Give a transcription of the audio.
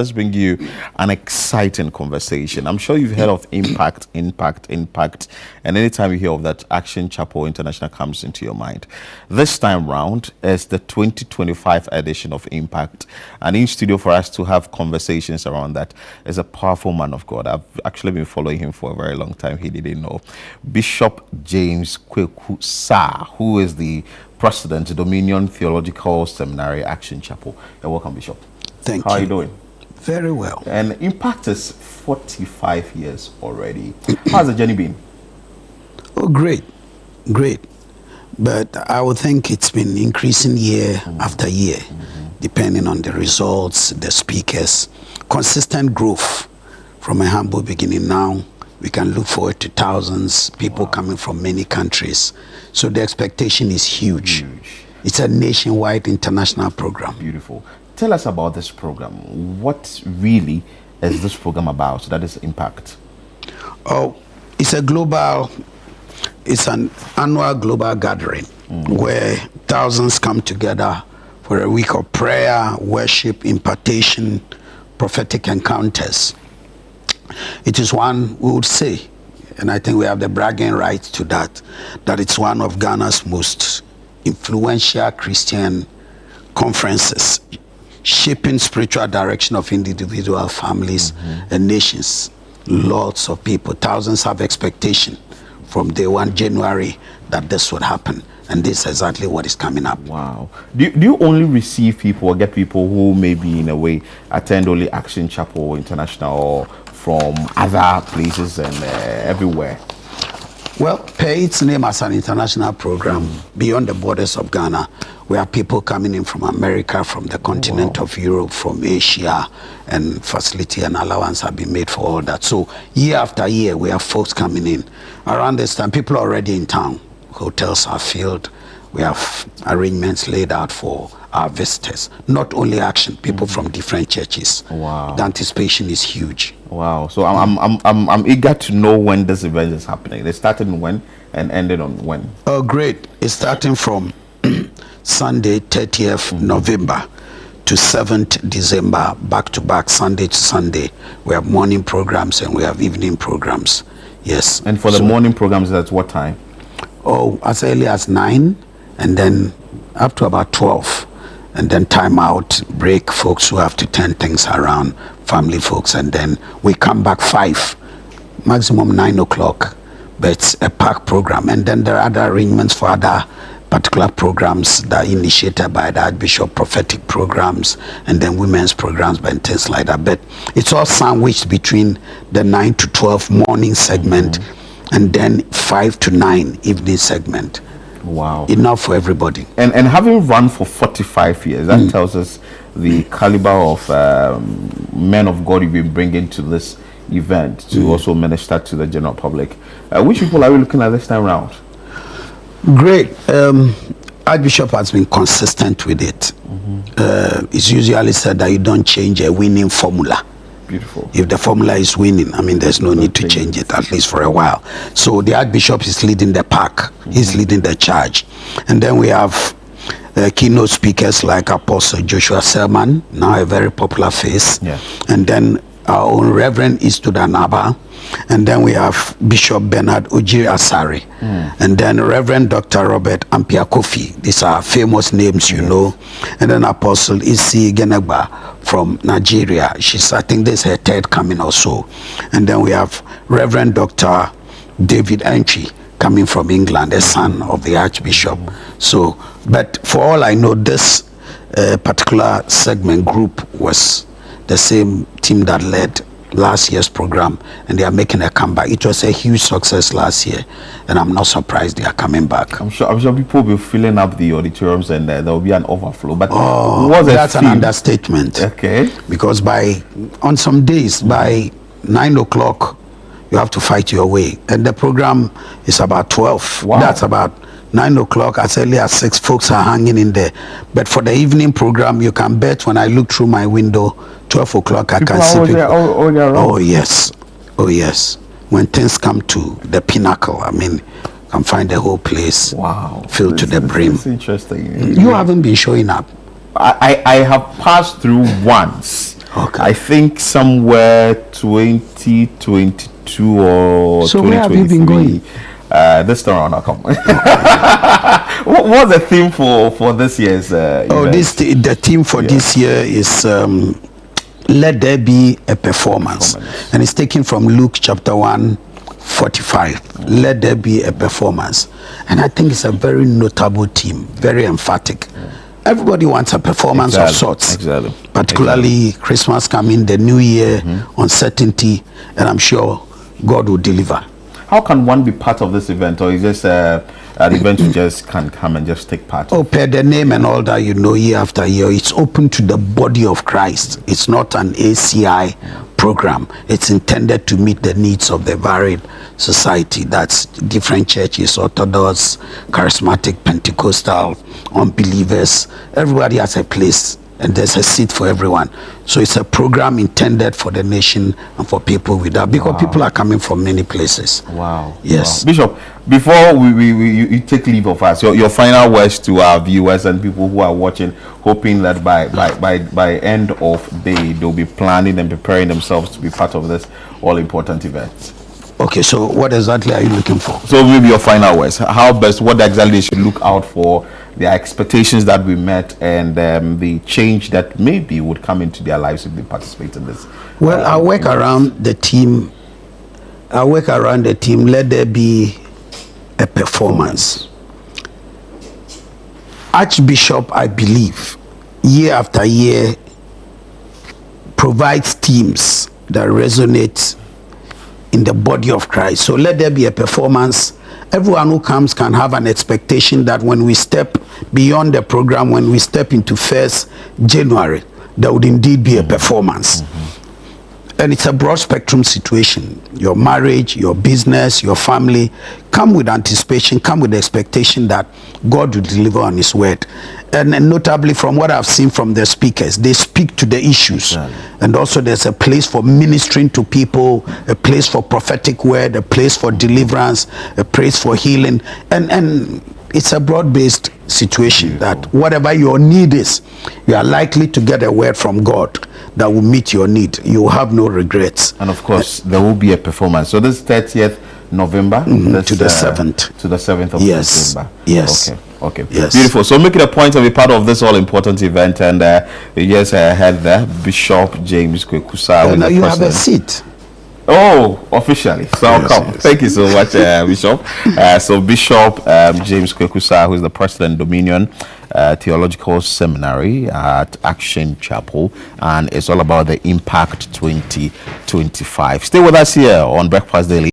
Let's bring you an exciting conversation. I'm sure you've heard of impact. And anytime you hear of that, Action Chapel International comes into your mind. This time round is the 2025 edition of Impact. And in studio for us to have conversations around that is a powerful man of God. I've actually been following him for a very long time. He didn't know. Bishop James Kweku Saah, who is the President, Dominion Theological Seminary, Action Chapel. You're welcome, Bishop. Thank you. How are you doing? Very well. And Impact is 45 years already. How's the journey been? Oh, great. But I would think it's been increasing year after year, depending on the results, the speakers. Consistent growth from a humble beginning. Now we can look forward to thousands, people coming from many countries. So the expectation is huge. It's a nationwide international program. Beautiful. Tell us about this program. What really is this program about? That is Impact. Oh, it's an annual global gathering where thousands come together for a week of prayer, worship, impartation, prophetic encounters. It is one, we would say, and I think we have the bragging right to that it's one of Ghana's most influential Christian conferences, shaping spiritual direction of individual families and nations. Lots of people, thousands have expectation from day 1 January that this would happen, and this is exactly what is coming up. Wow. Do you only receive people or get people who maybe in a way attend only Action Chapel International or from other places and everywhere? Well, per its name as an international program, beyond the borders of Ghana, we have people coming in from America, from the continent of Europe, from Asia, and facility and allowance have been made for all that. So year after year, we have folks coming in. Around this time, people are already in town. Hotels are filled. We have arrangements laid out for our visitors. Not only Action, people from different churches. Wow. The anticipation is huge. Wow. So I'm eager to know when this event is happening. They started when and ended on when? Oh, great. It's starting from Sunday, 30th November to 7th December, back to back, Sunday to Sunday. We have morning programs and we have evening programs. Yes. And for the morning programs, that's what time? Oh, as early as 9 and then up to about 12. And then time out, break, folks who have to turn things around, family folks, and then we come back 5, maximum 9 o'clock. But it's a packed program. And then there are other arrangements for other particular programs that are initiated by the Archbishop, prophetic programs, and then women's programs, and things like that. But it's all sandwiched between the 9 to 12 morning segment and then 5 to 9 evening segment. Wow. Enough for everybody. And having run for 45 years, that tells us the caliber of men of God you've been bringing to this event to also minister to the general public. Which people are we looking at this time around? Great. Archbishop has been consistent with it. It's usually said that you don't change a winning formula. Beautiful. If the formula is winning, I mean, there's no need to change it, at least for a while. So the Archbishop is leading the pack. He's leading the charge. And then we have keynote speakers like Apostle Joshua Selman, now a very popular face. Yeah. And then our own Reverend Istudanaba. And then we have Bishop Bernard Ojiri Asari. And then Reverend Dr. Robert Ampia Kofi. These are famous names, you know. And then Apostle Isi Genegba from Nigeria. I think this is her 3rd coming or so. And then we have Reverend Dr. David Entry coming from England, the son of the Archbishop. So, but for all I know, this particular segment group was the same team that led last year's program, and they are making a comeback. It was a huge success last year, and I'm not surprised they are coming back. I'm sure people will be filling up the auditoriums, and there will be an overflow. But that's an understatement. Okay. Because on some days, by 9 o'clock, you have to fight your way, and the program is about 12. Wow. That's about 9 o'clock, as early as 6, folks are hanging in there. But for the evening program, you can bet when I look through my window, 12 o'clock, I can see people. Oh, yes. Oh, yes. When things come to the pinnacle, I mean, you can find the whole place filled to the brim. That's interesting. You haven't been showing up. I have passed through once. Okay. I think somewhere 2022 or So where have you been 2023. going? This time around, I'll come. What's the theme for this year's event? The theme for this year is let there be a performance. And it's taken from Luke chapter 1:45. Let there be a performance. And I think it's a very notable theme, very emphatic. Everybody wants a performance of sorts. Exactly. Particularly Christmas coming, the new year, uncertainty, and I'm sure God will deliver. How can one be part of this event, or is this an event you just can come and just take part? Oh, per the name and all that, year after year, it's open to the body of Christ. It's not an ACI program. It's intended to meet the needs of the varied society. That's different churches, Orthodox, Charismatic, Pentecostal, unbelievers. Everybody has a place, and there's a seat for everyone. So it's a program intended for the nation and for people with that, because people are coming from many places. Wow. Yes. Wow. Bishop, before you take leave of us, your final words to our viewers and people who are watching, hoping that by end of day they'll be planning and preparing themselves to be part of this all important event. Okay, so what exactly are you looking for? So maybe your final words. How best, what exactly they should look out for, their expectations that we met, and the change that maybe would come into their lives if they participate in this. Well, I work around the team. Let there be a performance. Archbishop, I believe, year after year, provides themes that resonate in the body of Christ. So let there be a performance. Everyone who comes can have an expectation that when we step beyond the program, when we step into 1st January, there would indeed be a performance. And it's a broad spectrum situation. Your marriage, your business, your family, come with anticipation, come with the expectation that God will deliver on his word. And notably, from what I've seen from the speakers, they speak to the issues. And also there's a place for ministering to people, a place for prophetic word, a place for deliverance, a place for healing. And it's a broad-based situation that whatever your need is, you are likely to get a word from God that will meet your need. You will have no regrets. And of course, there will be a performance. So this 30th November to the 7th. To the 7th of December. Yes. Okay. Yes. Beautiful. So make it a point to be part of this all important event. And you just had there Bishop James Kweku Saah. Now you have a seat. Oh, officially. So I'll come. Yes. Thank you so much, Bishop. So Bishop James Kweku Saah, who is the President Dominion Theological Seminary at Action Chapel, and it's all about the Impact 2025. Stay with us here on Breakfast Daily.